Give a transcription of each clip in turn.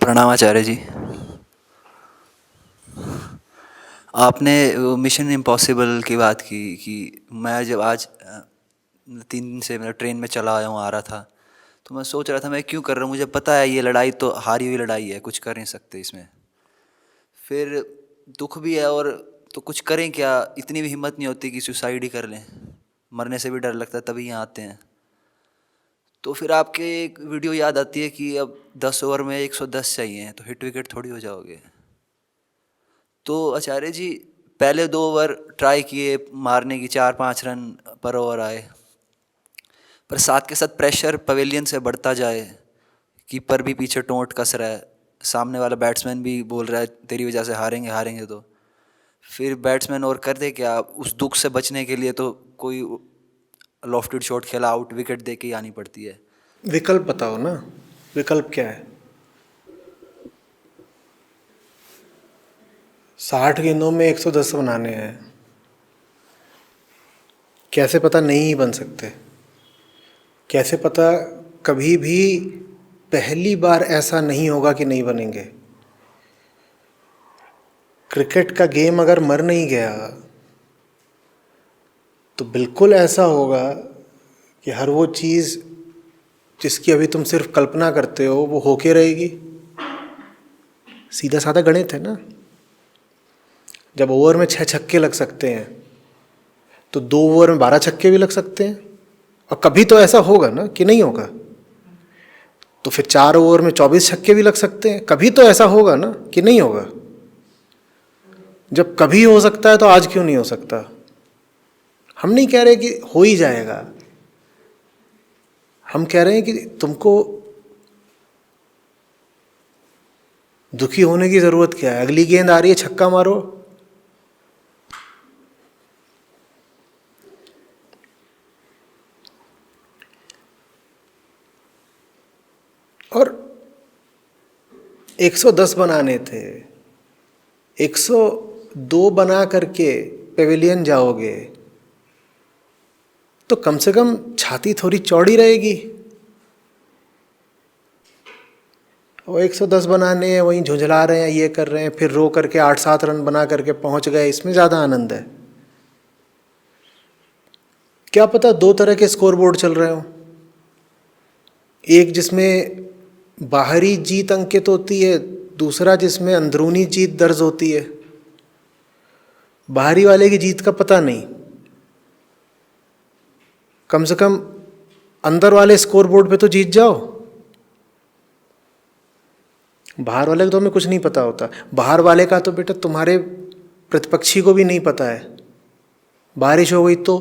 प्रणाम आचार्य जी। आपने वो मिशन इम्पॉसिबल की बात की कि मैं जब आज 3 दिन से मैं ट्रेन में चला आया हूँ, आ रहा था, तो मैं सोच रहा था मैं क्यों कर रहा हूँ। मुझे पता है ये लड़ाई तो हारी हुई लड़ाई है, कुछ कर नहीं सकते इसमें। फिर दुख भी है, और तो कुछ करें क्या, इतनी भी हिम्मत नहीं होती कि सुसाइड ही कर लें। मरने से भी डर लगता है, तभी यहाँ आते हैं। तो फिर आपके एक वीडियो याद आती है कि अब 10 ओवर में 110 चाहिए, तो हिट विकेट थोड़ी हो जाओगे। तो आचार्य जी, पहले 2 ओवर ट्राई किए मारने की, 4-5 रन पर ओवर आए, पर साथ के साथ प्रेशर पवेलियन से बढ़ता जाए। कीपर भी पीछे टोंट कस रहा है, सामने वाला बैट्समैन भी बोल रहा है तेरी वजह से हारेंगे हारेंगे। तो फिर बैट्समैन और कर दे क्या उस दुख से बचने के लिए, तो कोई लॉफ्टेड शॉट खेला, आउट विकेट दे के ही आनी पड़ती है। विकल्प बताओ ना, विकल्प क्या है? 60 गेंदों में 110 बनाने हैं। कैसे पता नहीं बन सकते? कैसे पता कभी भी पहली बार ऐसा नहीं होगा कि नहीं बनेंगे? क्रिकेट का गेम अगर मर नहीं गया तो बिल्कुल ऐसा होगा कि हर वो चीज़ जिसकी अभी तुम सिर्फ कल्पना करते हो वो होके रहेगी। सीधा साधा गणित है ना। जब ओवर में 6 छक्के लग सकते हैं तो 2 ओवर में 12 छक्के भी लग सकते हैं। और कभी तो ऐसा होगा ना कि नहीं होगा। तो फिर 4 ओवर में 24 छक्के भी लग सकते हैं। कभी तो ऐसा होगा ना कि नहीं होगा। जब कभी हो सकता है तो आज क्यों नहीं हो सकता? हम नहीं कह रहे कि हो ही जाएगा, हम कह रहे हैं कि तुमको दुखी होने की जरूरत क्या है? अगली गेंद आ रही है, छक्का मारो। और 110 बनाने थे, 102 बना करके पेविलियन जाओगे तो कम से कम छाती थोड़ी चौड़ी रहेगी। वो 110 बनाने हैं, वहीं झुंझला रहे हैं, ये कर रहे हैं, फिर रो करके 8-7 रन बना करके पहुंच गए, इसमें ज़्यादा आनंद है। क्या पता 2 तरह के स्कोरबोर्ड चल रहे हो, एक जिसमें बाहरी जीत अंकित होती है, दूसरा जिसमें अंदरूनी जीत दर्ज होती है। बाहरी वाले की जीत का पता नहीं, कम से कम अंदर वाले स्कोरबोर्ड पे तो जीत जाओ। बाहर वाले को तो हमें कुछ नहीं पता होता। बाहर वाले का तो बेटा तुम्हारे प्रतिपक्षी को भी नहीं पता है। बारिश हो गई तो,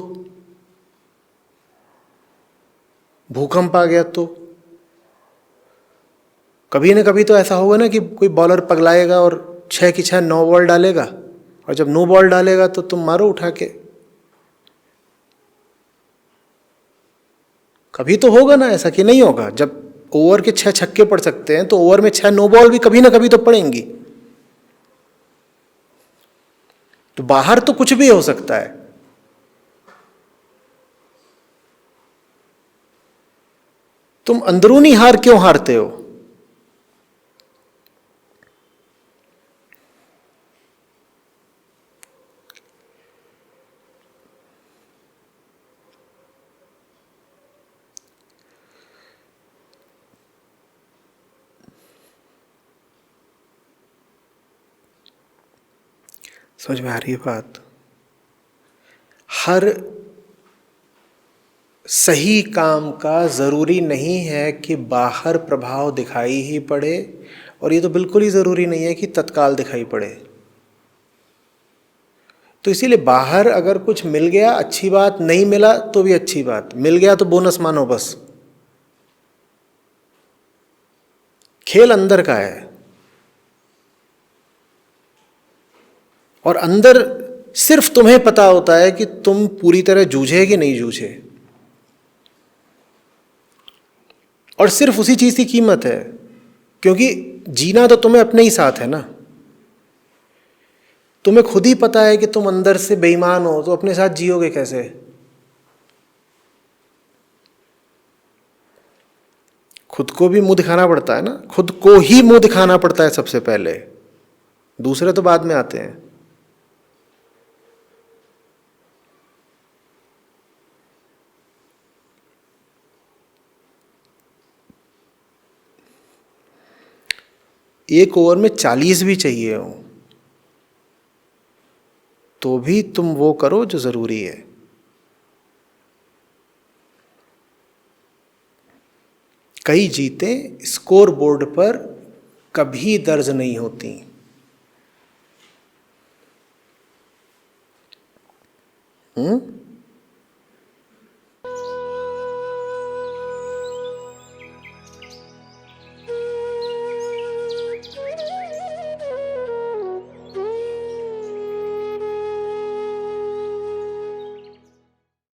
भूकंप आ गया तो, कभी ना कभी तो ऐसा होगा ना कि कोई बॉलर पगलाएगा और 6 की 6 9 बॉल डालेगा। और जब 9 बॉल डालेगा तो तुम मारो उठा के। कभी तो होगा ना ऐसा कि नहीं होगा। जब ओवर के 6 छक्के पड़ सकते हैं तो ओवर में 6 नो बॉल भी कभी ना कभी तो पड़ेंगी। तो बाहर तो कुछ भी हो सकता है। तुम अंदरूनी हार क्यों हारते हो? समझ में आ रही है बात? हर सही काम का ज़रूरी नहीं है कि बाहर प्रभाव दिखाई ही पड़े, और ये तो बिल्कुल ही ज़रूरी नहीं है कि तत्काल दिखाई पड़े। तो इसीलिए बाहर अगर कुछ मिल गया अच्छी बात, नहीं मिला तो भी अच्छी बात, मिल गया तो बोनस मानो बस। खेल अंदर का है, और अंदर सिर्फ तुम्हें पता होता है कि तुम पूरी तरह जूझे कि नहीं जूझे। और सिर्फ उसी चीज की कीमत है, क्योंकि जीना तो तुम्हें अपने ही साथ है ना। तुम्हें खुद ही पता है कि तुम अंदर से बेईमान हो, तो अपने साथ जियोगे कैसे? खुद को भी मुंह दिखाना पड़ता है ना, खुद को ही मुंह दिखाना पड़ता है सबसे पहले, दूसरे तो बाद में आते हैं। एक ओवर में 40 भी चाहिए हो तो भी तुम वो करो जो जरूरी है। कई जीतें स्कोर बोर्ड पर कभी दर्ज नहीं होती। हम्म,